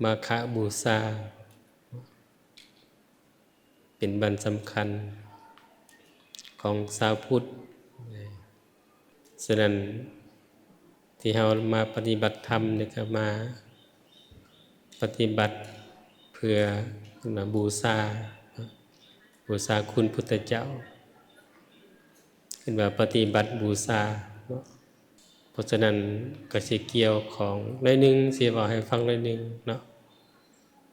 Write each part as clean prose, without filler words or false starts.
มาฆบูชาเป็นวันสำคัญของชาวพุทธฉะนั้นที่เรามาปฏิบัติธรรมเนี่ยก็มาปฏิบัติเพื่อบูชาคุณพุทธเจ้าขึ้นว่าปฏิบัติบูชาเพราะฉะนั้นก็สิเกี่ยวของหน่อยหนึงสิบอกให้ฟังหน่อยหนึงเนาะ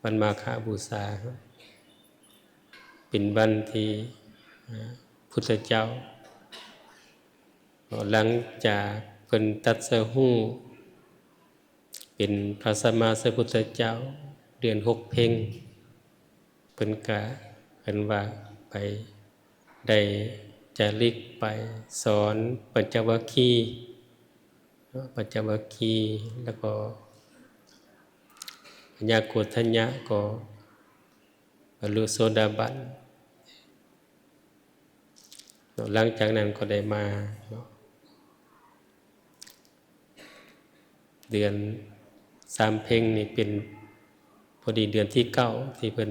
วันมาฆบูชาเป็นวันที่พุทธเจ้าหลังจากเพิ่นตรัสรู้เป็นพระสัมมาสัมพุทธเจ้าเดือน6เพ็งเพิ่นก็เพิ่นว่าไปได้จาริกไปสอนปัญจวัคคีย์แล้วก็ปัญญาโกฏทัญญะก็บรรลุโสดาบันหลังจากนั้นก็ได้มาเดือน3เพ็งนี่เป็นพอดีเดือนที่9ที่เพิ่น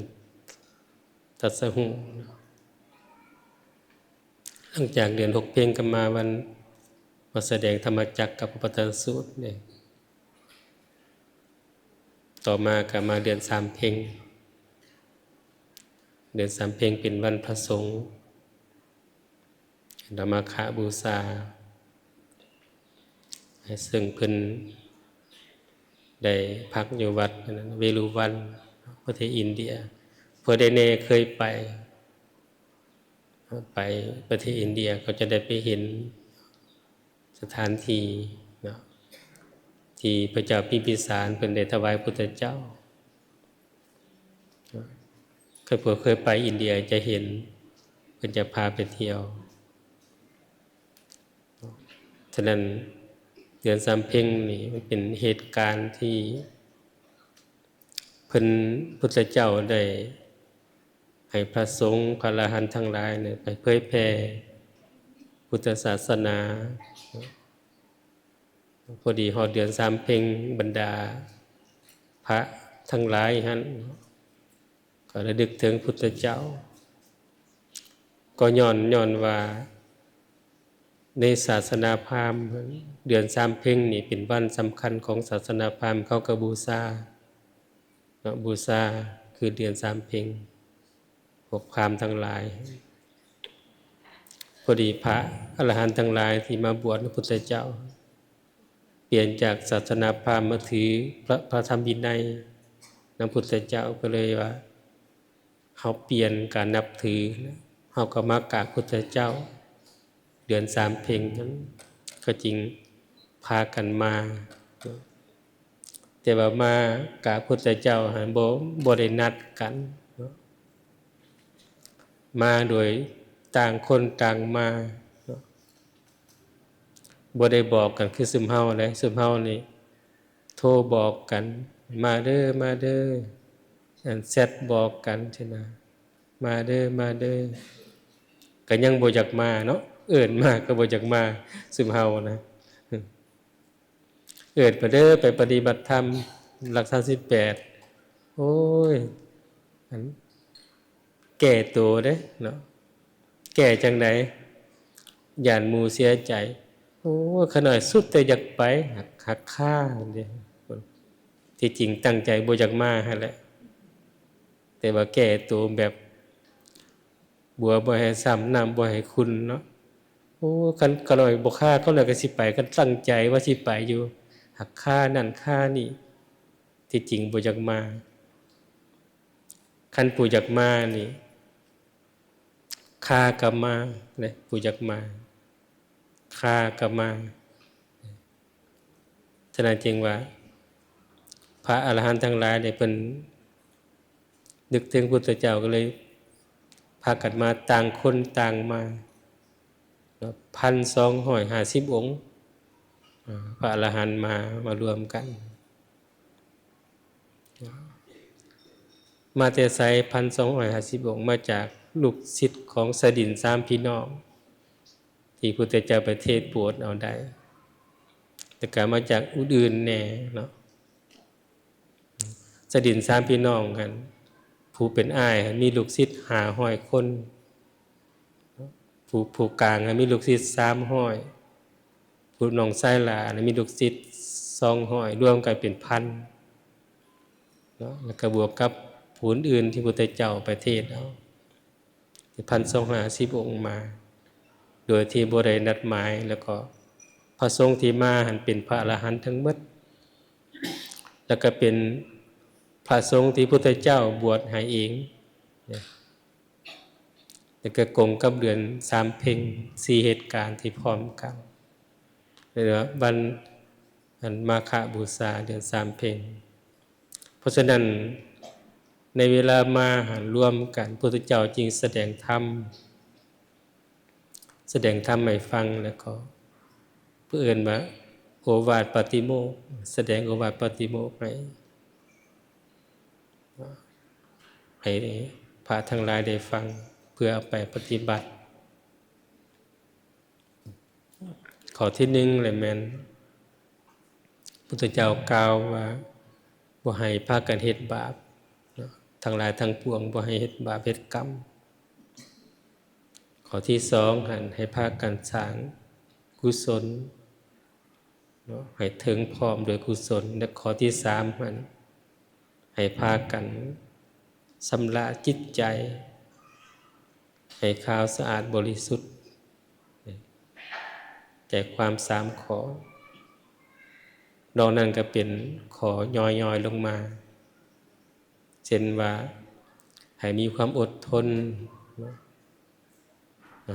ตรัสรู้หลังจากเดือน6เพ็งก็มาวันมาแสดงธรรมจักรกับพระปัฏฐานสูตรเนี่ยต่อมาก็มาเดือน3เพ็งเดือน3เพ็งเป็นวันพระสงฆ์ธรรมาฆบูชาซึ่งเพิ่นได้พักอยู่วัดเวฬุวันประเทศอินเดียพอได้เนเคยไปประเทศอินเดียก็จะได้ไปเห็นสถานที่ที่พระเจ้าพิมพิสารเป็นได้ถวายพุทธเจ้าเคยไปอินเดียจะเห็นเพิ่นจะพาไปเที่ยวฉะนั้นเดือน3เพ็งนี่มันเป็นเหตุการณ์ที่เพิ่นพุทธเจ้าได้ให้พระสงฆ์พระอรหันต์ทั้งหลายเนี่ยไปเผยแผ่พุทธศาสนาพอดีฮอดเดือน3เพ็งบรรดาพระทั้งหลายหั่นก็ระลึกถึงพุทธเจ้าก็ย้อนว่าในศาสนาพราหมณ์เดือน3เพ็งนี่เป็นวันสำคัญของศาสนาพราหมณ์เขาก็บูชาคือเดือน3เพ็งพวกพราหมณ์ทั้งหลายพอดีพระอรหันต์ทั้งหลายที่มาบวชพระพุทธเจ้าเปลี่ยนจากศาสนาพราหมณ์มาถือพระธรรมวินัยพระพุทธเจ้าก็เลยว่าเขาเปลี่ยนการนับถือเขาก็มากราบพุทธเจ้าเดือน3เพ็งนั้นก็จริงพากันมาแต่ว่ามากราบพุทธเจ้าบ่ได้นัดกันมาโดยต่างคนต่างมาบ่ได้บอกกันคือซึมเฮาเลยซึมเฮานี่โทรบอกกันมาเด้อแชทบอกกันใช่ไหมมาเด้อก็ยังบ่อยากมาเนาะเอิ้นมาก็บ่อยากมาซึมเฮานะเอิ้นไปเด้อไปปฏิบัติธรรมหลัก38โอ้ยอันแก่ตัวเด้เนาะแก่จังได๋ย่านหมู่เสียใจโอ้ขนาดสุดแต่อยากไปหักค่าเด้ที่จริงตั้งใจบ่อยากมาหั่นแหละแต่ว่าแก่ตัวแบบบัวบ่ให้ซ้ำน้ำบ่ให้คุณเนาะโอ้กันก็เลยบ่ค่าก็เลยก็สิไปกันตั้งใจว่าสิไปอยู่หักค่านั่นค่านี่ที่จริงบ่อยากมาคันผู้อยากมานี่ค่าก็มาเลยผู้อยากมาค่าก็มาฉะนั้นจึงว่าพระอรหันต์ทั้งหลายได้เพิ่นนึกถึงพุทธเจ้าก็เลยพากันมาต่างคนต่างมา 1,250 องค์พระอรหันต์มารวมกันมาแต่ไส1,250 องค์มาจากลูกศิษย์ของสดิน3พี่น้องที่พุทธเจ้าประเทศโปรดเอาได้แต่ก็มาจากอื่นแน่เนาะ สดิน3พี่น้องกันผู้เป็นอ้ายมีลูกศิษย์500คนผู้กลางมีลูกศิษย์300ผู้น้องชายหลามีลูกศิษย์200รวมกันเป็นพันเนาะแล้วก็บวกกับผู้อื่นที่พุทธเจ้าประเทศเอา1,250 องค์มาโดยที่บ่ได้นัดหมายแล้วก็พระสงฆ์ที่มาหันเป็นพระอรหันต์ทั้งหมดแล้วก็เป็นพระสงฆ์ที่พุทธเจ้าบวชให้เองแล้วก็กงกับเดือน3เพ็ญ4เหตุการณ์ที่พร้อมกันวันมาฆบูชาเดือน3เพ็ญเพราะฉะนั้นในเวลามาหันรวมกันพุทธเจ้าจึงแสดงธรรมให้ฟังแล้วก็เพื่อเอิ้นว่าโอวาทปาติโมกข์แสดงโอวาทปาติโมกข์ให้พระทั้งหลายได้ฟังเพื่อเอาไปปฏิบัติข้อที่1เลยแม่นพุทธเจ้ากล่าวว่าบ่ให้พากันเฮ็ดบาปทั้งหลายทั้งปวงบ่ให้เฮ็ดบาปเฮ็ดกรรมข้อที่2หั่นให้พากันสร้างกุศลให้ถึงพร้อมโดยกุศลและข้อที่3หั่นให้พากันชำระจิตใจให้ขาวสะอาดบริสุทธิ์แต่ความ3ข้อนอกนั้นก็เป็นขอย่อยๆลงมาเช่นว่าให้มีความอดทน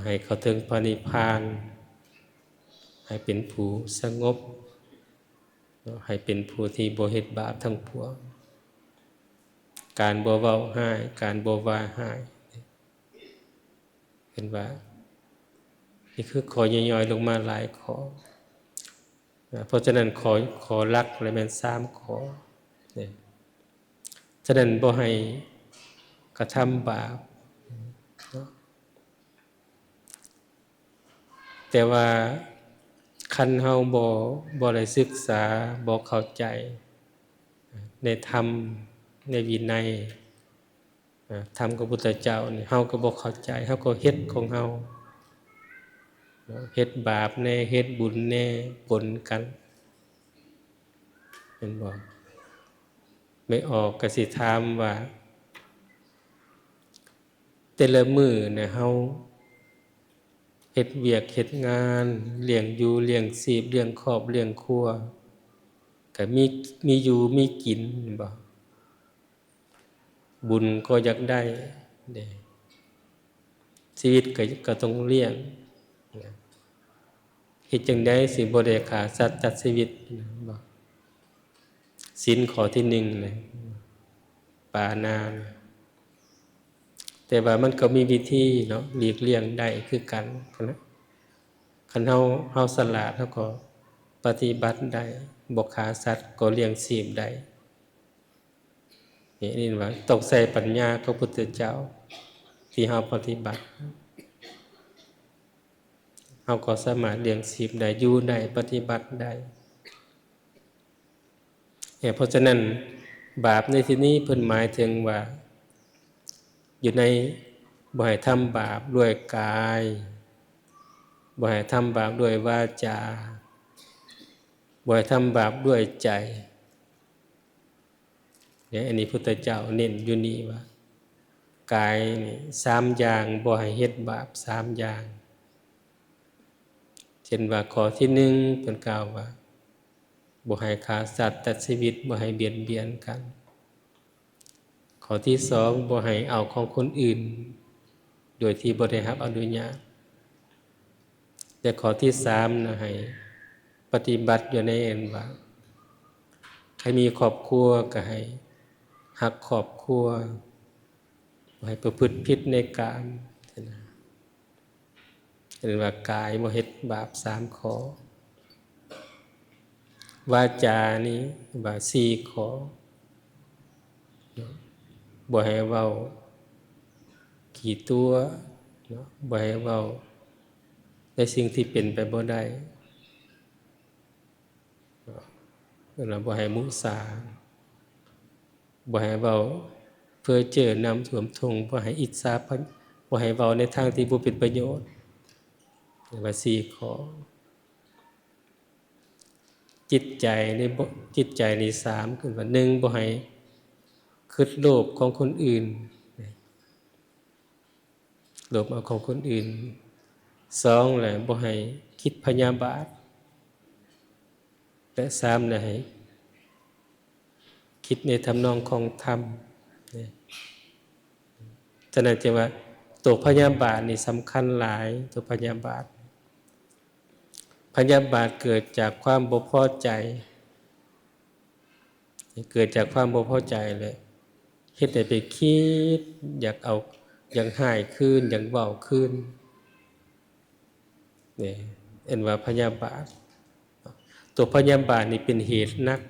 ให้เข้าถึงพระนิพพานให้เป็นผู้สงบให้เป็นผู้ที่บ่เฮ็ดบาปทั้งปวงการบ่เว้าร้ายการบ่ว่าร้ายเห็นว่านี่คือขอย่อยๆลงมาหลายข้อเพราะฉะนั้นขอหลักเลยแม่น3ข้อเนี่ยฉะนั้นบ่ให้กระทำบาปแต่ว่าคันเฮาบ่ได้ศึกษาบ่เข้าใจในธรรมในวินัยธรรมของพุทธเจ้านี่เฮาก็บ่เข้าใจเฮาก็เฮ็ดของเฮาเฮ็ดบาปแน่เฮ็ดบุญแน่ปนกันเห็นบ่ไม่ออกก็สิถามว่าแต่ละมื้อเนี่ยเฮาเฮ็ดเวียกเฮ็ดงานเลี้ยงอยู่เลี้ยงชีพเลี้ยงครอบเลี้ยงครัวก็มีอยู่มีกินบ่บุญก็อยากได้เด้ชีวิตก็ต้องเลี้ยงเฮ็ดจังได๋สิบ่ได้ฆ่าสัตว์ตัดชีวิตบ่ศีลข้อที่1เลยปาณาแต่ว่ามันก็มีวิธีเนาะหลีกเลี่ยงได้คือกันนะคันเฮาฉลาดเฮาก็ปฏิบัติได้บ่ฆ่าสัตว์ก็เลี้ยงชีพได้นี่ว่าต้องใช้ปัญญาของพระพุทธเจ้าที่เฮาปฏิบัติเฮาก็สามารถเลี้ยงชีพได้อยู่ได้ปฏิบัติได้เพราะฉะนั้นบาปในที่นี้เพิ่นหมายถึงว่าอยู่ในบ่ให้ทำบาปด้วยกายบ่ให้ทำบาปด้วยวาจาบ่ให้ทำบาปด้วยใจเนี่ยอันนี้พุทธเจ้าเน้นอยู่นี่ว่ากายนี่3อย่างบ่ให้เฮ็ดบาป3อย่างเช่นว่าข้อที่1เพิ่นกล่าวว่าบ่ให้ฆ่าสัตว์ตัดชีวิตบ่ให้เบียดเบียนกันข้อที่2บ่ให้เอาของคนอื่นโดยที่บ่ได้รับอนุญาตแต่ข้อที่3นะให้ปฏิบัติอยู่ในอันว่าใครมีครอบครัวก็ให้รักครอบครัวบ่ให้ประพฤติผิดในกามเห็นว่ากายบ่เฮ็ดบาป3ข้อวาจานี้ว่า4ข้อบ่ให้เว้าขี้ตัวเนาะบ่ให้เว้าในสิ่งที่เป็นไปบ่ได้เราบ่ให้มุสา บ่ให้เว้าเพ้อเจ้อน้ำท่วมทุ่งบ่ให้อิจฉาบ่ให้เว้าในทางที่บ่เป็นประโยชน์เรียกว่า4ข้อจิตใจนี่3คือว่า1บ่ให้คิดโลภของคนอื่นโลภเอาของคนอื่น2แหละบ่ให้คิดพยาบาทและ3น่ะให้คิดในทำนองของธรรมฉะนั้นจึงว่าตัวพยาบาทนี่สำคัญหลายตัวพยาบาทเกิดจากความบ่พอใจเกิดจากความบ่พอใจเลยเฮ็ดให้ไปคิดอยากหายคืนอยากเว้าคืนนี่เอิ้นว่าพยาบาทตัวพยาบาทนี่เป็นเหตุหนัก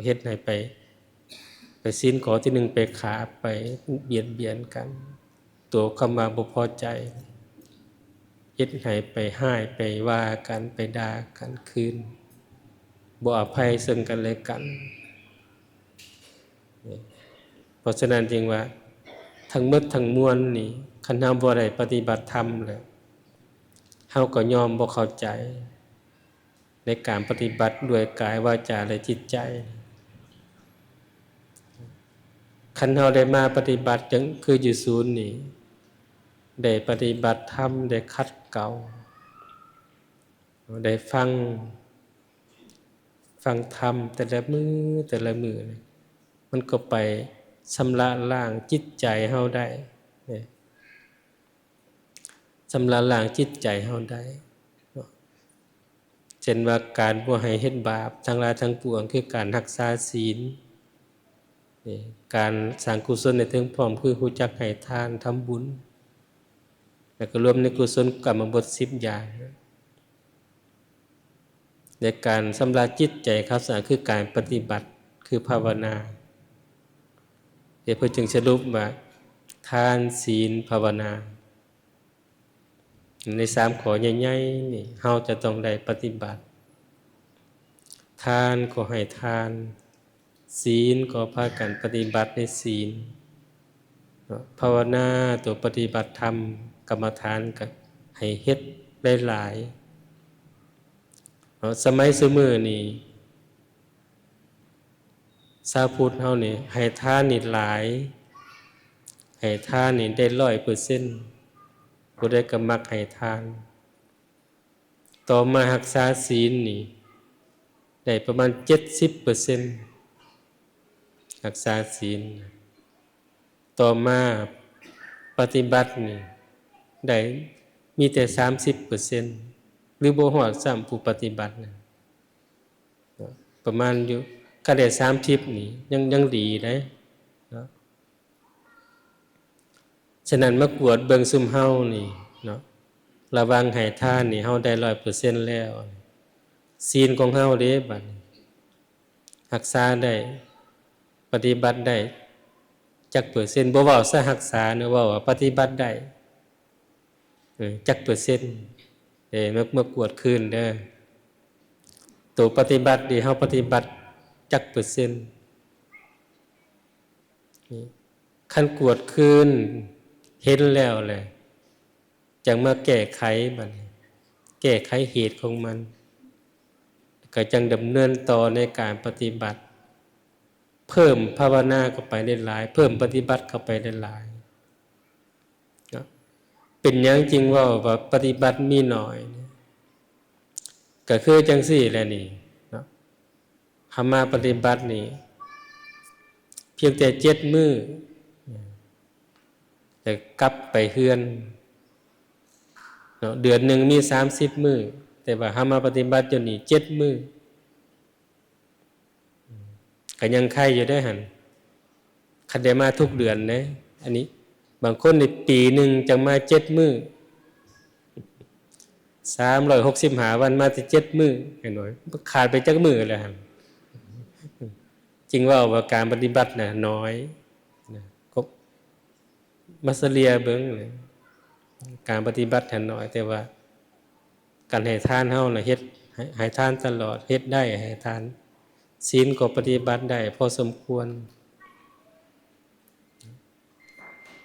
เฮ็ดให้ไปศีลข้อที่1ไปฆ่าไปเบียดกัน ตัวคำว่าบ่พอใจเฮ็ดให้ไปห้ายไปว่ากันไปด่ากันคืนบ่อภัยซึ่งกันและกันเพราะฉะนั้นจึงว่าทั้งหมดทั้งมวลนี่คันเฮาบ่ได้ปฏิบัติธรรมแล้วเฮาก็ยอมบ่เข้าใจในการปฏิบัติด้วยกายวาจาและจิตใจคันเฮาได้มาปฏิบัติจังคืออยู่ศูนย์นี่ได้ปฏิบัติธรรมได้คัดเกลาได้ฟังธรรมแต่ละมือมันก็ไปชำระล้างจิตใจเฮาได้ชำระล้างจิตใจเฮาได้เช่นว่าการบ่ให้เฮ็ดบาปทั้งหลายทั้งปวงคือการรักษาศีลการสร้างกุศลในถึงพร้อมคือรู้จักให้ทานทำบุญแล้วก็รวมในกุศลกรรมบท10อย่างในการสำระจิตใจครับสารคือการปฏิบัติคือภาวนาเดี๋ยวเพื่อจึงสรุปว่าทานศีลภาวนาใน3ข้อใหญ่ๆนี่เฮาจะต้องได้ปฏิบัติทานก็ให้ทานศีลก็พากันปฏิบัติในศีลภาวนาตัวปฏิบัติธรรมกรรมฐานก็ให้เฮ็ดได้หลายสมัยซุมื้อนี้ชาวพุทธเฮานี่ให้ทานนี่หลายให้ทานนี่ได้ 100% ผู้ใดก็มักให้ทานต่อมารักษาศีลนี่ได้ประมาณ 70% รักษาศีลต่อมาปฏิบัตินี่ได้มีแต่ 30%หรือบ่ฮอดซ้ำผู้ปฏิบัตินะประมาณอยู่ก็ได้30นี่ยังดีเด้เนาะฉะนั้นมากวดเบิ่งซุมเฮานี่เนาะระวังให้ทานนี่เฮาได้ 100% แล้วศีลของเฮาเด้บัดรักษาได้ปฏิบัติได้จักเปอร์เซ็นต์บ่เว้าซะรักษาเนาะเว้าว่าปฏิบัติได้จักเปอร์เซ็นต์เมื่อกวดคืนเด้อตัวปฏิบัตินี่เฮาปฏิบัติจักเปอร์เซ็นต์นี่คันกวดคืนเห็นแล้วแหละจังมาแก้ไขบัดแก้ไขเหตุของมันก็จังดำเนินต่อในการปฏิบัติเพิ่มภาวนาเข้าไปได้หลายเพิ่มปฏิบัติเข้าไปได้หลายเป็นหยังจริงว่าปฏิบัติมีน้อยก็คือจังซี่แหละนี่เนาะหามาปฏิบัตินี่เพียงแต่7มื้อแต่กลับไปเฮือนเนาะเดือนหนึ่งมี30มื้อแต่ว่าหามาปฏิบัติอยู่นี่7มื้อก็ยังไข่อยู่ได้หั่นคันได้มาทุกเดือนนะอันนี้บางคนในปีหนึ่งจังมา7มื้อ365วันมาแต่7มื้อไอ้น้อยขาดไปจักมื้อแล้วหั่นจริงว่าการปฏิบัติน่ะน้อยนะก็มาเฉลี่ยเบิ่งการปฏิบัติน่ะน้อยแต่ว่าการให้ทานเฮาน่ะเฮ็ดให้ทานตลอดเฮ็ดได้ให้ทานศีลก็ปฏิบัติได้พอสมควร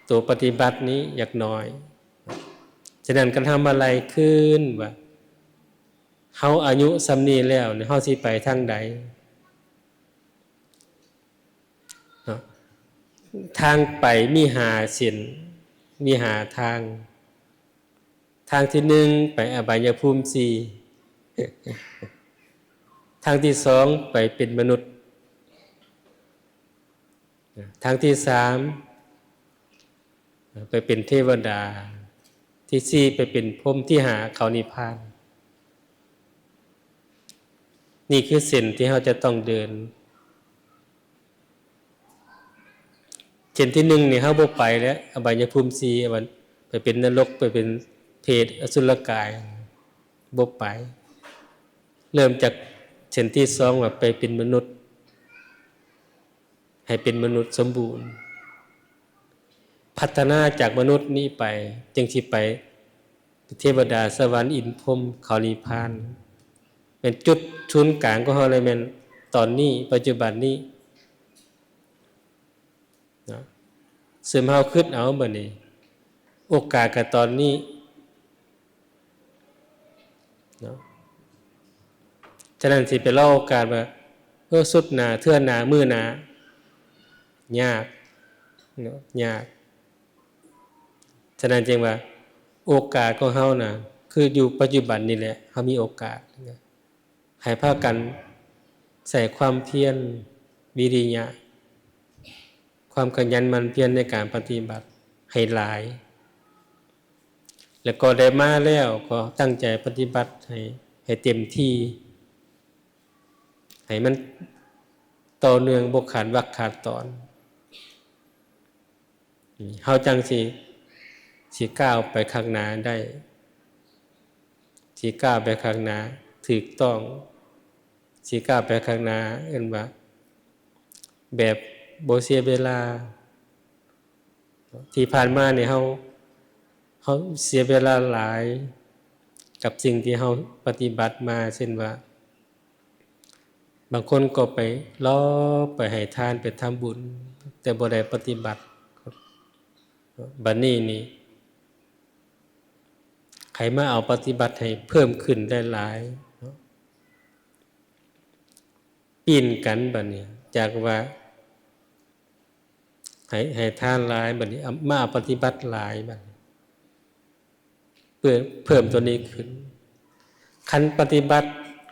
ตัวปฏิบัตินี้อยากน้อยฉะนั้นการทำอะไรขึ้นว่าเฮาอายุสำนีแล้วเฮาสิไปทางใดเนาะทางไปมีหาเส้นมีหาทางที่หนึ่งไปอบายภูมิสี่ทางที่สองไปเป็นมนุษย์ทางที่สามไปเป็นเทวดาที่สี่ไปเป็นพรหมที่หาเขานิพพานนี่คือเส้นที่เราจะต้องเดินเส้นที่หนึ่งนี่เราบ่ไปแล้วอบายภูมิสี่ไปเป็นนรกไปเป็นเทพอสุรกายบ่ไปเริ่มจากเส้นที่สองว่าไปเป็นมนุษย์ให้เป็นมนุษย์สมบูรณ์พัฒนาจากมนุษย์นี้ไปจึงสิไปเทวดาสวรรค์อินทร์พรหมเขานิพพานเป็นจุดศูนย์กลางของเฮาเลยแม่นตอนนี้ปัจจุบันนี้นะซึ่งเฮาคิดเอาบัดนี้โอกาสกับตอนนี้เนาะฉะนั้นสิไปเล่าโอกาสว่าสุดหน้าเทื่อหน้ามื้อหน้ายากเนาะยากฉะนั้นจึงว่าโอกาสของเฮาน่ะคืออยู่ปัจจุบันนี่แหละเฮามีโอกาสให้พากันใส่ความเพียรวิริยะความขยันหมั่นเพียรในการปฏิบัติให้หลายแล้วก็ได้มาแล้วก็ตั้งใจปฏิบัติให้เต็มที่ให้มันต่อเนื่องบ่ขาดวรรคขาดตอนเฮาจังสิก้าวไปข้างหน้าได้สิก้าวไปข้างหน้าถูกต้องสิก้าวไปข้างหน้าเอิ้นว่าแบบบ่เสียเวลาที่ผ่านมาเนี่ยเฮาเสียเวลาหลายกับสิ่งที่เฮาปฏิบัติมาเช่นว่าบางคนก็ไปล้อไปให้ทานไปทำบุญแต่บ่ได้ปฏิบัติบัดนี้นี่ใครมาเอาปฏิบัติให้เพิ่มขึ้นได้หลายปีนกันบัดนี้จากว่าให้ทานหลายบัดนี้มาปฏิบัติหลายบัดเพิ่มตัวนี้ขึ้นคันปฏิบัติ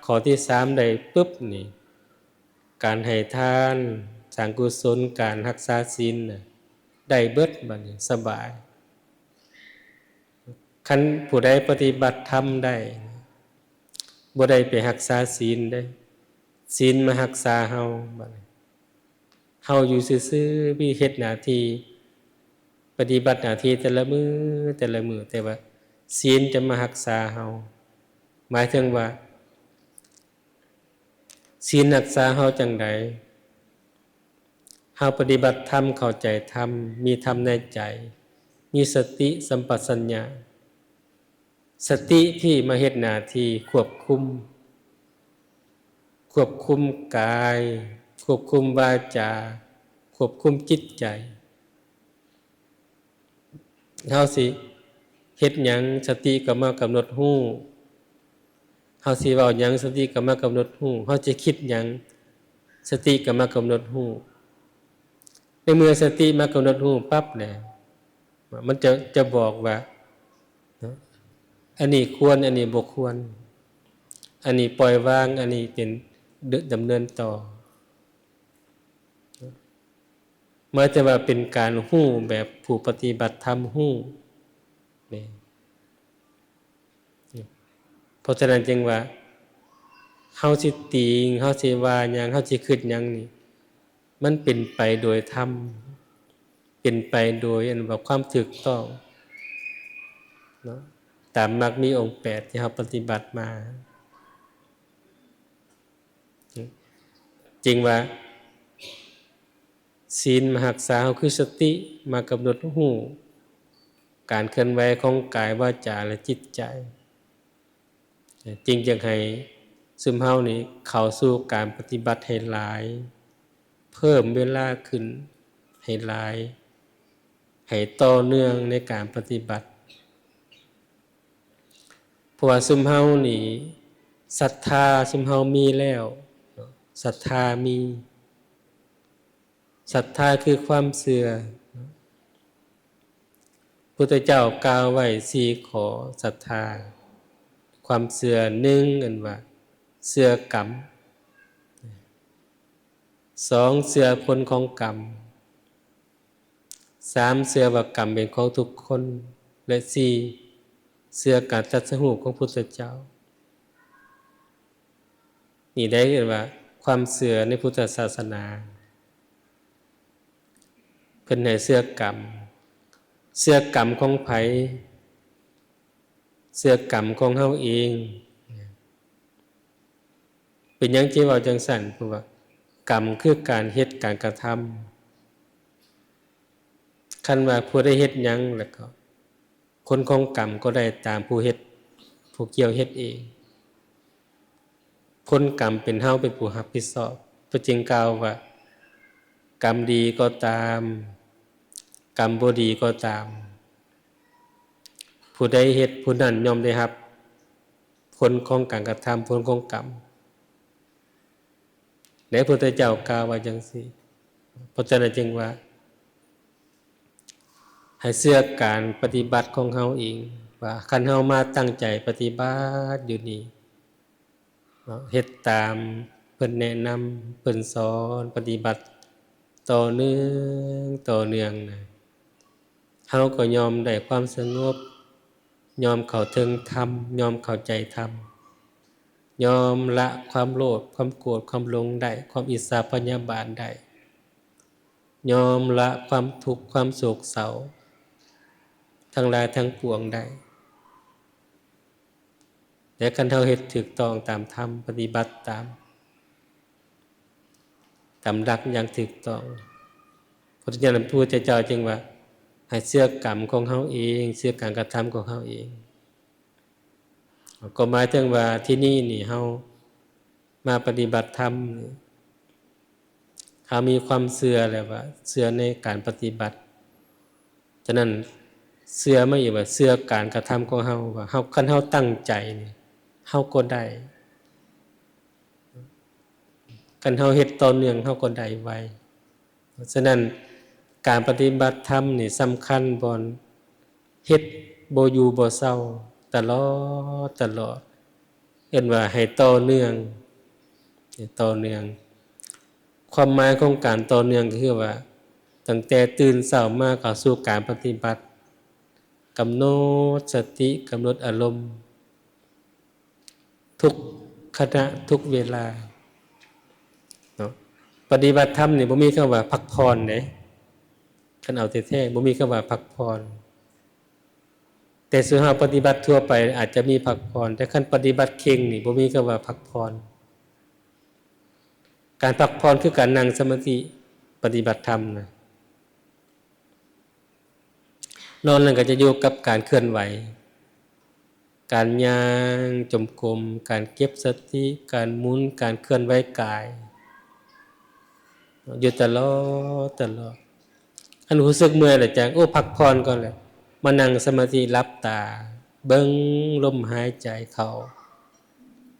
ข้อที่3ได้ปึ๊บนี่การให้ทานสร้างกุศลการรักษาศีลได้เบิดบัดนี้สบายคันผู้ใดปฏิบัติธรรมได้บ่ได้ไปรักษาศีลได้ศีลมารักษาเฮาบัดนี้เฮาอยู่ซื่อๆมีเฮ็ดหน้าที่ปฏิบัติหน้าที่แต่ละมื้อแต่ว่าศีลจะมารักษาเฮาหมายถึงว่าศีลรักษาเฮาจังได๋เฮาปฏิบัติธรรมเข้าใจธรรมมีธรรมในใจมีสติสัมปชัญญะสติที่มาเฮ็ดหน้าที่ควบคุมกายควบคุมวาจาควบคุมจิตใจเฮาสิเฮ็ดหยังสติก็มากำหนดรู้เฮาสิเว้าหยังสติก็มากำหนดรู้เฮาจะคิดหยังสติก็มากำหนดรู้ในเมื่อสติมากำหนดรู้ปั๊บเนี่ยมันจะบอกว่าอันนี้ควรอันนี้บ่ควรอันนี้ปล่อยวางอันนี้เป็นดำเนินต่อมาจะว่าเป็นการฮู้แบบผู้ปฏิบัติธรรมฮู้นี่เพราะฉะนั้นจึงว่าเฮาสิติงเฮาสิว่าหยังเฮาสิคิดหยังนี่มันเป็นไปโดยธรรมเป็นไปโดยอันว่าความถูกต้องเนาะตามมรรคมีองค์8ที่เฮาปฏิบัติมาจริงว่าศีลมารักษาเฮาคือสติมากำหนดรู้การเคลื่อนไหวของกายวาจาและจิตใจจริงจังให้ซึมเฮานี่เข้าสู่การปฏิบัติให้หลายเพิ่มเวลาขึ้นให้หลาย ให้ต่อเนื่องในการปฏิบัติเพราะว่าซุมเฮานี่ศรัทธาซุมเฮามีแล้วศรัทธามีศรัทธาคือความเชื่อพุทธเจ้ากล่าวไว้4ข้อศรัทธาความเชื่อ1อันว่าเชื่อกรรม2เชื่อผลของกรรม3เชื่อว่ากรรมเป็นของทุกคนและ4เชื่อการตรัสรู้ของพุทธเจ้านี่ได้เรียกว่าความเชื่อในพุทธศาสนาเพิ่นให้เชื่อกรรมเชื่อกรรมของไผเชื่อกรรมของเฮาเองเป็นหยังที่ว่าจังซั่นเพราะว่ากรรมคือการเฮ็ดการกระทำคันว่าผู้ได้เฮ็ดหยังแล้วก็ผลของกรรมก็ได้ตามผู้เฮ็ดผู้เกี่ยวเฮ็ดเองผลกรรมเป็นเฮาเป็นผู้รับผิดชอบพระจึงกล่าวว่ากรรมดีก็ตามกรรมบ่ดีก็ตามผู้ใดเฮ็ดผู้นั้นย่อมได้รับผลของการกระทำผลของกรรมและพระพุทธเจ้ากล่าวว่าจังซี่เพราะฉะนั้นจึงว่าให้เชื่อการปฏิบัติของเฮาเองว่าคันเฮามาตั้งใจปฏิบัติอยู่นี่เฮ็ดตามเพิ่นแนะนำเพิ่นสอนปฏิบัติต่อเนื่องนะเฮาก็ยอมได้ความสงบยอมเข้าถึงธรรมยอมเข้าใจธรรมยอมละความโลภความโกรธความหลงได้ความอิจฉาพยาบาทได้ยอมละความทุกข์ความโศกเศร้าทั้งหลายทั้งปวงได้แต่คันเฮาเฮ็ดถูกต้องตามธรรมปฏิบัติตามหลักอย่างถูกต้องเพราะฉะนั้นพระพุทธเจ้าจึงว่าให้เชื่อกรรมของเฮาเองเชื่อการกระทำของเฮาเองก็หมายถึงว่าที่นี่นี่เฮามาปฏิบัติธรรมเฮามีความเชื่อแล้วว่าเชื่อในการปฏิบัติฉะนั้นเชื่อไม่ใช่ว่าเชื่อการกระทำของเฮาว่าเฮาคันเฮาตั้งใจนี่เฮาก็ได้คันเฮาเฮ็ดต่อเนื่องเฮาก็ได้ไวฉะนั้นการปฏิบัติธรรมนี่สำคัญบ่เฮ็ดบ่อยู่บ่เซาตลอดเอิ้นว่าให้ต่อเนื่องความหมายของการต่อเนื่องก็คือว่าตั้งแต่ตื่นเช้ามาเข้าสู่การปฏิบัติกำหนดสติกำหนดอารมณ์ทุกขณะทุกเวลาเนาะปฏิบัติธรรมนี่บ่มีคำว่าพักผ่อนเด้คันเอาแท้ๆบ่มีคำว่าพักผ่อนแต่ส่วนเฮาปฏิบัติทั่วไปอาจจะมีพักผ่อนแต่คันปฏิบัติเข่งนี่บ่มีคำว่าพักผ่อนการพักผ่อนคือการนั่งสมาธิปฏิบัติธรรมนะนอนนั่นก็จะอยู่กับการเคลื่อนไหวการย่างจมกรมการเก็บสติการหมุนการเคลื่อนไหวกายอยู่ตลอดอันรู้สึกเมื่อยแล้วจังโอ้พักผ่อนก่อนแหละมานั่งสมาธิหลับตาเบิ่งลมหายใจเข้า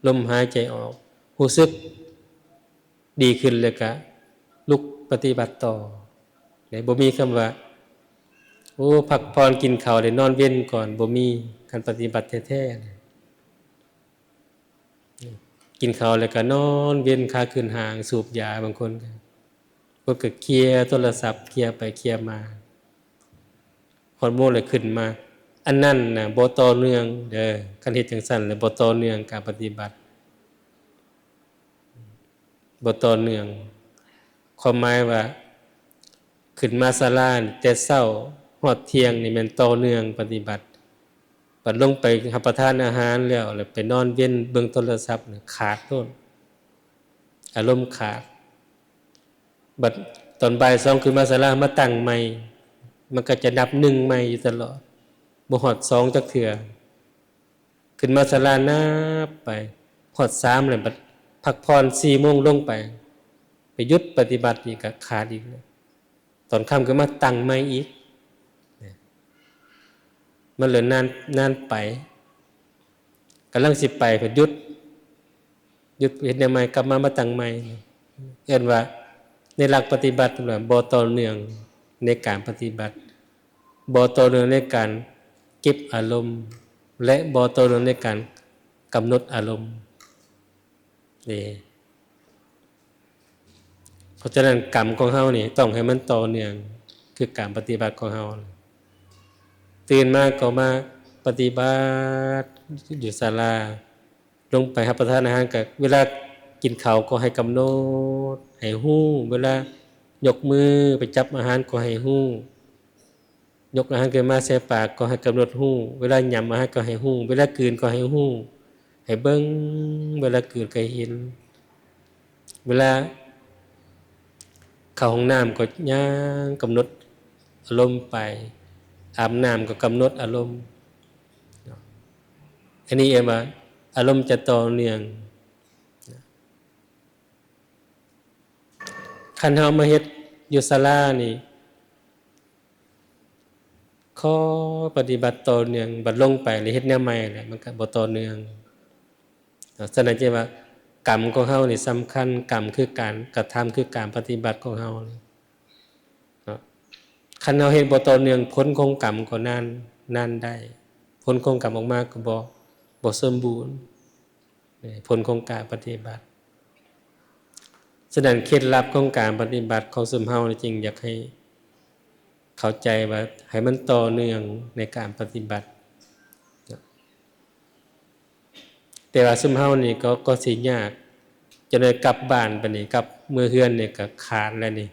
ลมหายใจออกรู้สึกดีขึ้นเลยก็ลุกปฏิบัติต่อได้บ่มีคำว่าโอ้พักผ่อนกินข้าวได้นอนเว้นก่อนบ่มีการปฏิบัติแท้ๆกินข้าวแล้วก็นอนเว้นขาขึ้นหางสูบยาบางคนก็เคลียร์โทรศัพท์เคลียร์ไปเคลียร์มาฮอร์โมนเลยขึ้นมาอันนั้นน่ะบ่ต่อเนื่องเด้อคันเฮ็ดจังซั่นแล้วบ่ต่อเนื่องการปฏิบัติบ่ต่อเนื่องความหมายว่าขึ้นมาศาลาแต่เช้าฮอดเที่ยงนี่แม่นต่อเนื่องปฏิบัติบัดลงไปรับประทานอาหารแล้วไปนอนเว้นเบิ่งโทรศัพท์ขาดโน่นอารมณ์ขาดบัดตอนบ่าย2ขึ้นมาศาลามาตั้งใหม่มันก็จะนับ1ใหม่อยู่ตลอดบ่ฮอด2จักเทื่อขึ้นมาศาลานับไปฮอด3แล้วบัดพักผ่อน4โมงลงไปหยุดปฏิบัติอีกก็ขาดอีกตอนค่ำก็มาตั้งใหม่อีก มันเหลือนานไปกำลังสิไปก็หยุดเฮ็ดแนวใหม่กลับมาตั้งใหม่เอิ้นว่าในหลักปฏิบัติแบบบ่ต่อเนื่องในการปฏิบัติบ่ต่อเนื่องในการเก็บอารมณ์และบ่ต่อเนื่องในการกำหนดอารมณ์นี่เพราะฉะนั้นกรรมของเฮานี่ต้องให้มันต่อเนื่องคือการปฏิบัติของเฮาตื่นมาก็มาปฏิบัติอยู่ศาลาลงไปรับประทานอาหารก็เวลากินข้าวก็ให้กำหนดให้ฮู้เวลายกมือไปจับอาหารก็ให้ฮู้ยกอาหารขึ้นมาใส่ปากก็ให้กำหนดฮู้เวลาหยั่มอาหารก็ให้ฮู้เวลากลืนก็ให้ฮู้ให้เบิ่งเวลากลืนก็เห็นเวลาเข้าห้องน้ำก็ย่างกำหนดอารมณ์ไปอาบน้ำก็กำหนดอารมณ์อันนี้เองว่าอารมณ์จะต่อเนื่องคันเฮามาเฮ็ดอยู่ศาลานี่ขอปฏิบัติต่อเนื่องบัดลงไปหรือเฮ็ดแนวใหม่แหละมันก็บ่ต่อเนื่องฉะนั้นจึงว่ากรรมของเฮานี่สำคัญกรรมคือการกระทำคือการปฏิบัติของเฮาคันเฮาเฮ็ดบ่ต่อเนื่องผลของกรรมก็นานได้ผลของกรรมออกมาก็บ่สมบูรณ์ผลของการปฏิบัติฉะนั้นเคล็ดลับของการปฏิบัติของซุมเฮาจริงอยากให้เข้าใจว่าให้มันต่อเนื่องในการปฏิบัติแต่ว่าซุมเฮานี่ก็สิยากจะได้กลับบ้านไปนี่กลับมือเฮือนนี่ก็ขาดแล้วนี่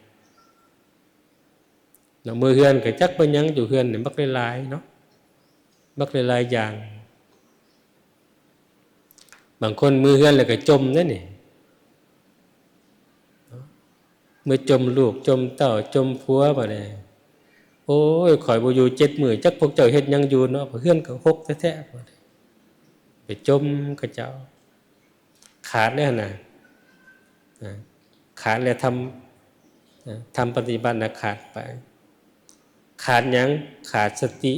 เนาะมือเฮือนก็จักไปหยังอยู่เฮือนนี่บักหลายๆเนาะบักหลายๆอย่างบางคนมือเฮือนแล้วก็จมนั่นนี่เมื่อจมลูกจมเต้าจมผัวบ่ได้โอ้ยข่อยบ่อยู่7 มื้อจักพวกเจ้าเฮ็ดหยังอยู่เนาะเฮือนก็หกแท้ๆบ่ได้ไปจมกับเจ้าขาดแล้วน่ะขาดแล้วทำปฏิบัติน่ะขาดไปขาดหยังขาดสติ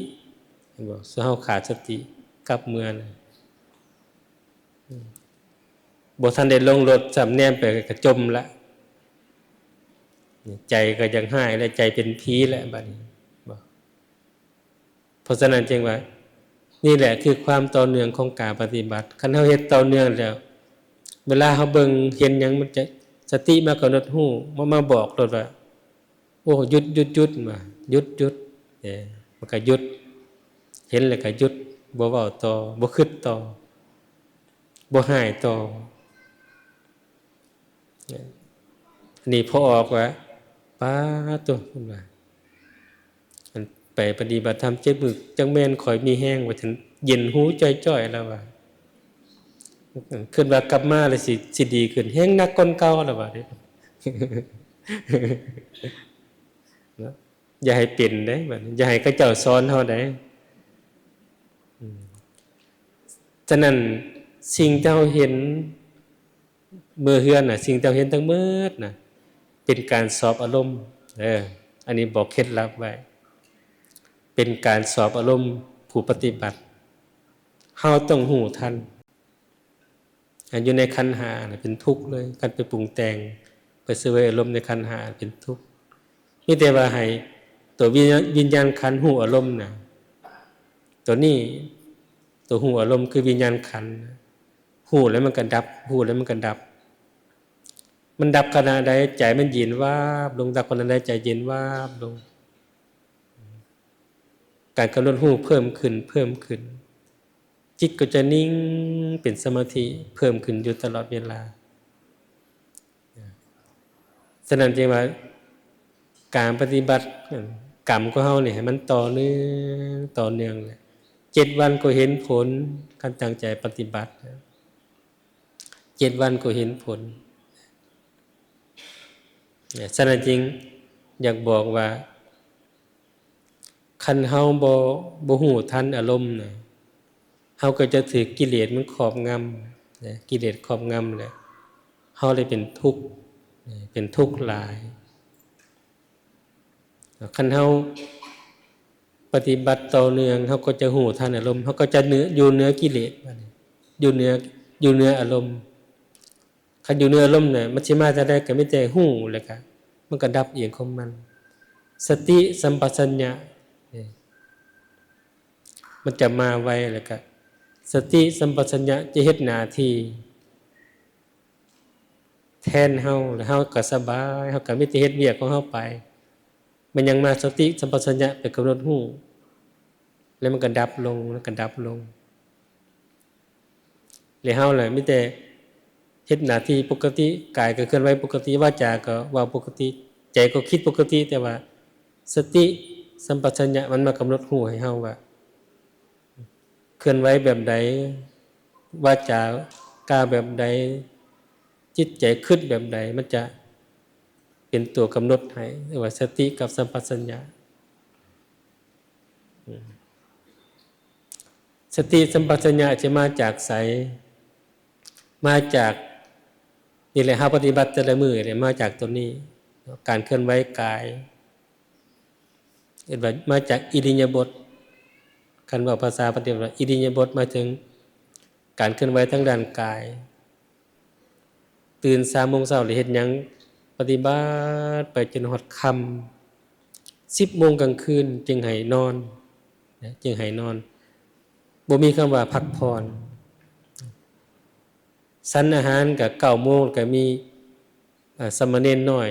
บ่เฮาขาดสติกับเมื่อน่ะบ่ทันได้ลงรถสำแนมไปก็จมละใจก็ยังหายและใจเป็นผีแล้วบัดนี้บ่เพราะฉะนั้นจึงว่านี่แหละคือความต่อเนื่องของการปฏิบัติคันเฮาเฮ็ดต่อเนื่องแล้วเวลาเฮาเบิ่งเห็นหยังมันจะสติมากำหนดฮู้มาบอกรถว่าโอ้หยุดมาหยุดมันก็หยุดเห็นแล้วก็หยุดบ่เว้าต่อบ่คิดต่อบ่หายต่อนี่พอออกว่าป้าตัวเพิ่นว่ามันไปปฏิบัติธรรม7 มื้อจังแม่นข่อยมีแห้งว่าถึงเย็นหูจ้อยๆแล้วว่าคิดว่ากลับมาแล้วสิดีขึ้นแฮงหนักกว่าเก่าแล้วว่าเด้อย่าให้เป็นเด้บัดนี้อย่าให้เขาเจ้าสอนเฮาได้ฉะนั้นสิ่งที่เราเห็นเมื่อเฮือนน่ะสิ่งที่เราเห็นทั้งหมดน่ะเป็นการสอบอารมณ์อันนี้บอกเคล็ดลับไว้เป็นการสอบอารมณ์ผู้ปฏิบัติเฮาต้องหูทันอยู่ในขันธ์ห้าน่ะเป็นทุกข์เลยการไปปรุงแต่งไปเสวยอารมณ์ในขันธ์ห้าเป็นทุกข์มีแต่ว่าให้ตัววิญญาณขันธ์หูอารมณ์น่ะตัวนี้ตัวหูอารมณ์คือวิญญาณขันธ์หูแล้วมันก็ดับหูแล้วมันก็ดับมันดับขณะใดใจมันเย็นวาบลงดับขณะใดใจเย็นวาบลงการกำหนดหูเพิ่มขึ้นจิตก็จะนิ่งเป็นสมาธิเพิ่มขึ้นอยู่ตลอดเวลาฉะนั้นจึงว่าการปฏิบัติกรรมของเฮานี่ให้มันต่อเนื่องเลย7 วันก็เห็นผลการตั้งใจปฏิบัติ7 วันก็เห็นผลฉะนั้นจริงอยากบอกว่าคันเฮาบ่ฮู้ทันอารมณ์น่ะเฮาก็จะถูกกิเลสมันครอบงำนะกิเลสครอบงำแหละเฮาเลยเป็นทุกข์หลายคันเฮา ปฏิบัติต่อเนื่องเขาก็จะหูทันอารมณ์เขาก็จะอยู่เหนือกิเลสอยู่เหนืออารมณ์คันอยู่เหนืออารมณ์เนี่ยมันสิมาจะได้ก็ไม่แต่หูเลยก็มันก็ดับเองของมันสติสัมปชัญญะมันจะมาไวแล้วก็สติสัมปชัญญะจะเฮ็ดหน้าที่แทนเฮาแล้วเฮาก็สบายเฮาก็มีแต่เฮ็ดเวียกของเฮาไปมันยังมาสติสัมปชัญญะไปกำหนดรู้แล้วมันก็ดับลงแล้วก็ดับลงแล้วเฮาล่ะมีแต่เฮ็ดหน้าที่ปกติกายก็เคลื่อนไหวปกติวาจาก็เว้าปกติใจก็คิดปกติแต่ว่าสติสัมปชัญญะมันมากำหนดรู้ให้เฮาว่าเคลื่อนไหวแบบใดวาจาการแบบใดจิตใจคิดแบบใดมันจะเป็นตัวกำหนดให้เรียกว่าสติกับสัมปชัญญะสติสัมปชัญญะจะมาจากไสมาจากนี่แหละเฮาปฏิบัติแต่ละมื้อเนี่ยมาจากตัวนี้การเคลื่อนไหวกายเห็นว่ามาจากอิริยาบถคันว่าภาษาปฏิบัติอิริยาบถมาถึงการเคลื่อนไหวทางด้านกายตื่น3 โมงเช้าหรือเฮ็ดหยังปฏิบัติไปจนฮอดค่ำ10 โมงกลางคืนจึงให้นอนจึงให้นอนบ่มีคำว่าพักผ่อนสันอาหารก็9 โมงก็มีสามเณรน้อย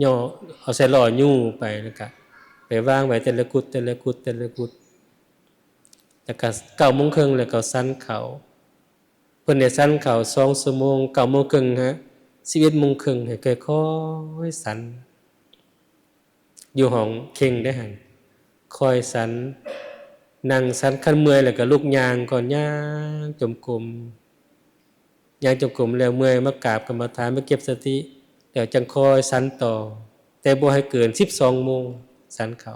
ย่อเอาใส่หล่อยู้ไปแล้วก็ไปวางไว้แต่ละกุฏแต่ละกุฏแต่ละกุฏแล้วก็9 โมงครึ่งแล้วก็สันเขาเพิ่นได้สันเขา2 ชั่วโมง9 โมงครึ่งฮะ11 โมงครึ่งให้ค่อยๆสันอยู่ห้องเข่งได้หั่นคอยสันนั่งสันคันเมื่อยแล้วก็ลุกย่างก่อนย่างจมกรมย่างจมกรมแล้วเมื่อยมากราบกรรมฐานมาเก็บสติแล้วจังคอยสันต่อแต่บ่ให้เกิน12 โมงสันเขา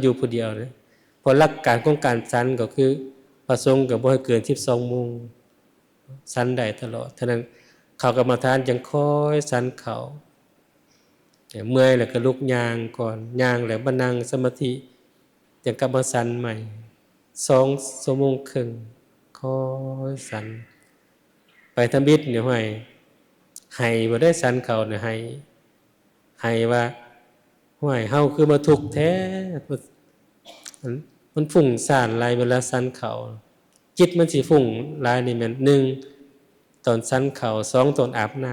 อยู่ผู้เดียวนะเพราะหลักการของการสันก็คือประสงค์ก็บ่ให้เกิน12 โมงสันได้ตลอดฉะนั้นเขากรรมฐานจังคอยสันเขาเมื่อยแล้วก็ลุกย่างก่อนย่างแล้วมานั่งสมาธิจังกลับมาสันใหม่2 ชั่วโมงครึ่งคอยสันไปทำบิดเนี่ยให้บ่ได้สันเขาเนี่ยให้ว่าห้วยเฮาคือมาทุกข์แท้มันฟุ้งซ่านหลายเวลาสันเขาจิตมันสิฟุ้งหลายนี่แม่น1ตอนสันเขา2ตอนอาบน้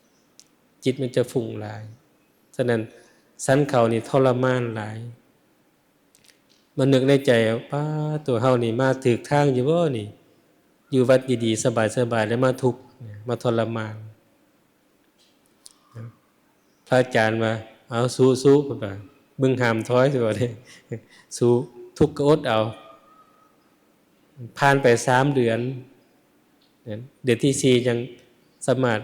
ำจิตมันจะฟุ้งหลายฉะนั้นสันเขานี่ทรมานหลายมันนึกในใจป้าตัวเฮานี่มาถูกทางอยู่บ่นี่อยู่วัดดีๆสบายๆแล้วมาทุกข์มาทรมานพระอาจารย์ว่าเอาสู้ๆพุ่นว่าบึงหามถอยสิว่าเด้สู้ทุกข์ก็อดเอาผ่านไป3 เดือนเดือนที่4ยังสามารถ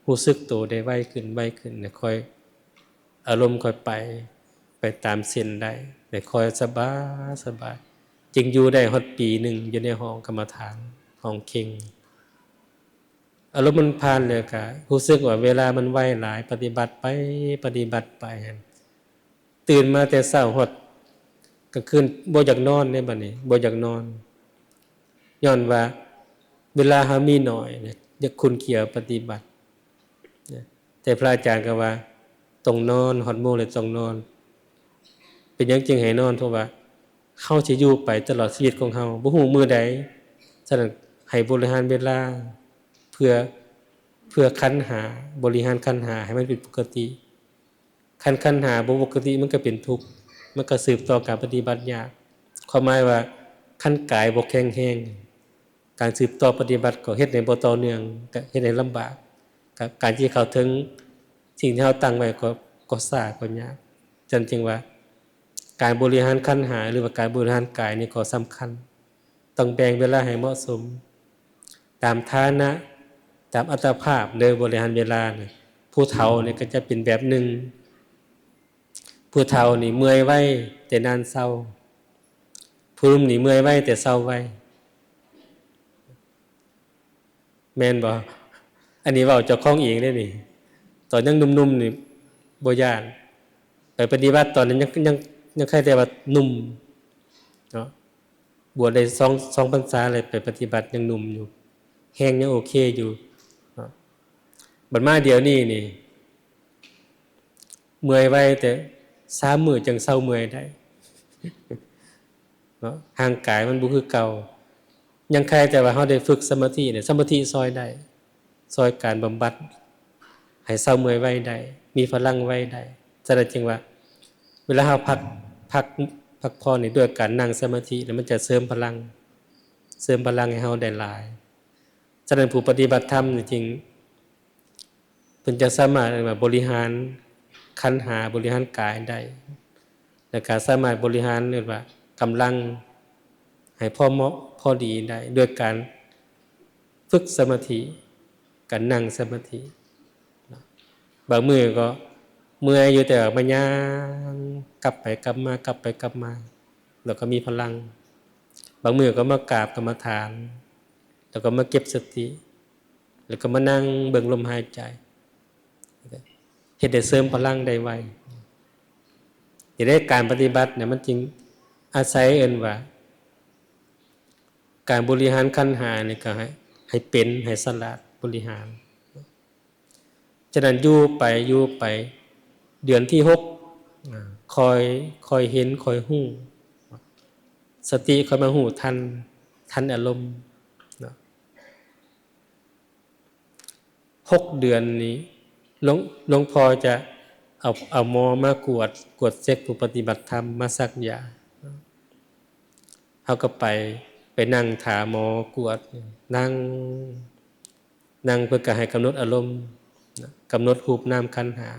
รู้สึกตัวได้ไวขึ้นเนี่ยค่อยอารมณ์ค่อยไปตามเส้นได้แต่ค่อยสบายจึงอยู่ได้ฮอดปีหนึ่งอยู่ในห้องกรรมฐานห้องเข่งอารมณ์มันผ่านเลยก็รู้สึกว่าเวลามันไวหลายปฏิบัติไปตื่นมาแต่เช้าฮอดกลางคืนบ่อยากนอนในบัดนี้บ่อยากนอนย้อนว่าเวลาเฮามีน้อยเนี่ยอยากคุณเคียวปฏิบัติแต่พระอาจารย์ก็ว่าต้องนอนฮอดโมงเลยต้องนอนเป็นหยังจึงให้นอนเพราะว่าเฮาสิอยู่ไปตลอดชีวิตของเฮาบ่ฮู้มื้อใดฉะนั้นให้บริหารเวลาเพื่อขันธ์หาบริหารขันธ์หาให้มันเป็นปกติขันธ์หาบ่ปกติมันก็เป็นทุกข์มันก็สืบต่อการปฏิบัติยากความหมายว่าขันธ์กายบ่แข็งแรงการสืบต่อปฏิบัติก็เฮ็ดให้บ่ต่อเนื่องก็เฮ็ดให้ลำบากการที่เข้าถึงสิ่งที่เฮาตั้งไว้ก็ช้าก็ยากฉะนั้นจึงว่าการบริหารขันธ์หาหรือว่าการบริหารกายนี่ก็สำคัญต้องแบ่งเวลาให้เหมาะสมตามฐานะตามอัตภาพเลยบริหารเวลาเนี่ยผู้เฒ่าเนี่ยก็จะเป็นแบบหนึ่งผู้เฒ่านี่เมื่อยไว้แต่นานเศร้าผู้หนุ่มนี่เมื่อยไว้แต่เศร้าไว้แม่นบ่อันนี้เว้าเจ้าของเองเด้นี่ตอนยังหนุ่มๆนี่บ่ย่านไปปฏิบัติตอนนั้นยัง ยังใครแต่ว่าหนุ่มเนาะบวชได้สองพรรษาเลยไปปฏิบัติยังหนุ่มอยู่แห้งยังโอเคอยู่เนาะบัดมาเดี๋ยวนี้นี่เมื่อยไว้แต่3 มื้อจังเซาเมื่อยได้เนาะร่างกายมันบ่คือเก่ายังใครแต่ว่าเฮาได้ฝึกสมาธิเนี่ยสมาธิซอยได้ซอยการบำบัดให้เซาเมื่อยไว้ได้มีพลังไว้ได้แสดงจริงว่าเวลาเฮาพักผ่อนนี่ด้วยการนั่งสมาธิแล้วมันจะเสริมพลังให้เฮาได้หลายฉะนั้นผู้ปฏิบัติธรรมจริงๆเพิ่นจะสามารถบริหารขันธ์ห้าบริหารกายได้และก็สามารถบริหารเรียกว่ากำลังให้พอเหมาะพอดีได้ด้วยการฝึกสมาธิการนั่งสมาธิบางมื้อก็เมื่อยอยู่แต่มาย่างกลับไปกลับมากลับไปกลับมาแล้วก็มีพลังบางมื้อก็มากราบกรรมฐานแล้วก็มาเก็บสติแล้วก็มานั่งเบิ่งลมหายใจเฮ็ดให้เสริมพลังได้ไวจะได้การปฏิบัติเนี่ยมันจริงอาศัยเอิ้นว่าการบริหารขันธ์ห้านี่ก็ให้เป็นให้สลัดบริหารฉะนั้นอยู่ไปเดือนที่6คอยเห็นคอยฮู้สติคอยมาฮู้ทันอารมณ์นะ6 เดือนนี้หลวงพ่อจะเอาหมอมากวดเช็คผู้ปฏิบัติธรรมมาซักยาเฮาก็ไปนั่งถาหมอกวดนั่งเพื่อก็ให้กำหนดอารมณ์กำหนดรูปนามขันธ์ห้า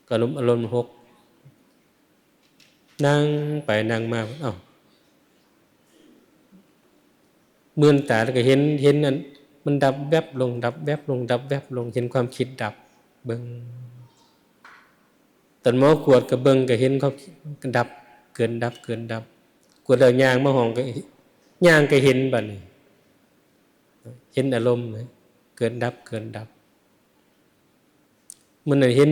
กำหนดอารมณ์6นั่งไปนั่งมามื่นตาแล้วก็เห็นนั้นมันดับแวบลงดับแวบลงดับแวบลงเห็นความคิดดับเบิ่งตอนหมอกวดก็เบิ่งก็เห็นเขาดับเกินดับกวดแล้วย่างมาห้องก็ย่างก็เห็นบัดนี้เห็นอารมณ์เกินดับมันน่ะเห็น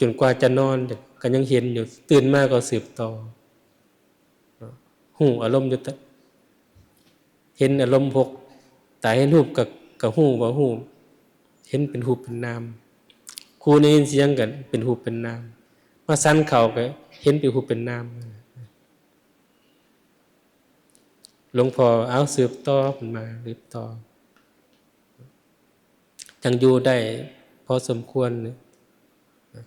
จนกว่าจะนอนก็ยังเห็นอยู่ตื่นมาก็สืบต่อหูอารมณ์อยู่เห็นอารมณ์ตาเห็นรูปกับหูว่าหูเห็นเป็นรูปเป็นนามครูได้ยินเสียงกันเป็นรูปเป็นนามมาสั่นเข่าก็เห็นเป็นรูปเป็นนามหลวงพ่อเอาสืบต่อมันมาสืบต่อจังอยู่ได้พอสมควร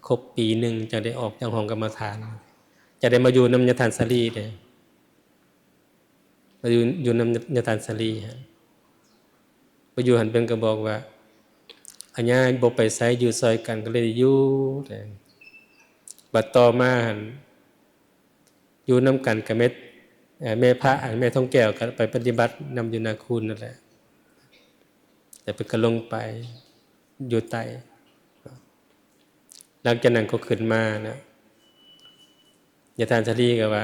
ครบปีหนึ่งจะได้ออกจากห้องกรรมฐานจะได้มาอยู่นำยทานสลีเด้มาอยู่นำยทานสลีฮะไปอยู่หันเป็นก็บอกว่าอัญญาบ่ไปไสอยู่ซอยกันก็เลยอยู่แต่บัดต่อมาหันอยู่นำกันกับแม่พระแม่ทองแก้วก็ไปปฏิบัตินำอยู่นาคูนนั่นแหละแต่เป็นก็ลงไปอยู่ใต้หลังจากนั้นก็ขึ้นมานะยทานสลีก็ว่า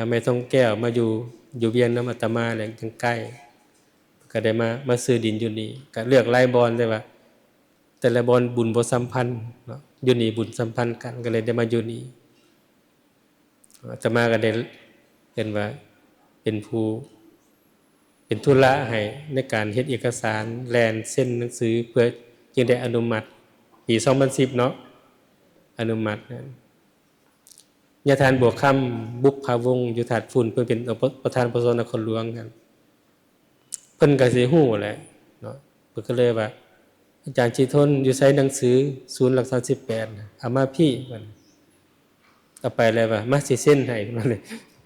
แม่ทองแก้วมาอยู่เวียงน้ำอาตมาเนี่ยจังใกล้ก็ได้มาซื้อดินอยู่นี่ก็เลือกไล่บอนได้ว่าแต่ละบอนบุญบ่สัมพันธ์เนาะอยู่นี่บุญสัมพันธ์กันก็เลยได้มาอยู่นี่อาตมาก็ได้เห็นว่าเป็นธุระให้ในการเฮ็ดเอกสารแลนเส้นหนังสือเพื่อจึงได้อนุมัติปี2010เนาะอนุมัติญาทานบวกค่ำบุพภาวงศ์อยู่ถาดฝุ่นเพิ่นเป็นประธานปสนครหลวงกันเพิ่นก็สิฮู้แหละเนาะเพิ่นก็เลยว่าอาจารย์ชีทนอยู่ไสหนังสือศูนย์หลัก38เอามาพี่เพิ่นเอาไปเลยว่ามาสิเซ็นให้มาเลย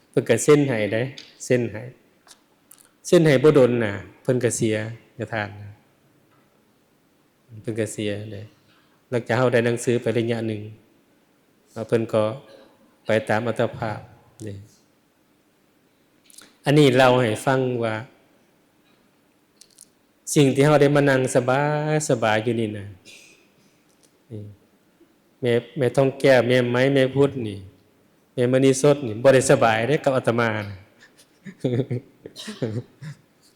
เพิ่นก็เซ็นให้ได้เซ็นให้บ่ดนน่ะเพิ่นก็เสียญาทานเพิ่นก็เสียเด้หลังจากเฮาได้หนังสือไประยะหนึ่งเพิ่นก็ไปตามอัตภาพนี่อันนี้เราให้ฟังว่าสิ่งที่เราได้มานั่งสบายอยู่นี่นะนี่แม่ทองแก้วแม่ไม้แม่พุทธนี่แม่มณีสดนี่บ่ได้สบายเด้กับอาตมานะ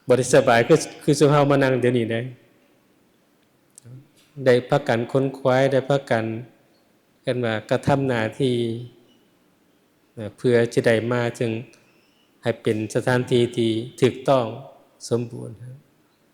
บ่ได้สบายคือสุเฮามานั่งเดี๋ยวนี้ได้พักกันค้นคว้าได้พักกันว่ากระทำหน้าที่ เพื่อจะได้มาจึงให้เป็นสถานที่ที่ถูกต้องสมบูรณ์ครับ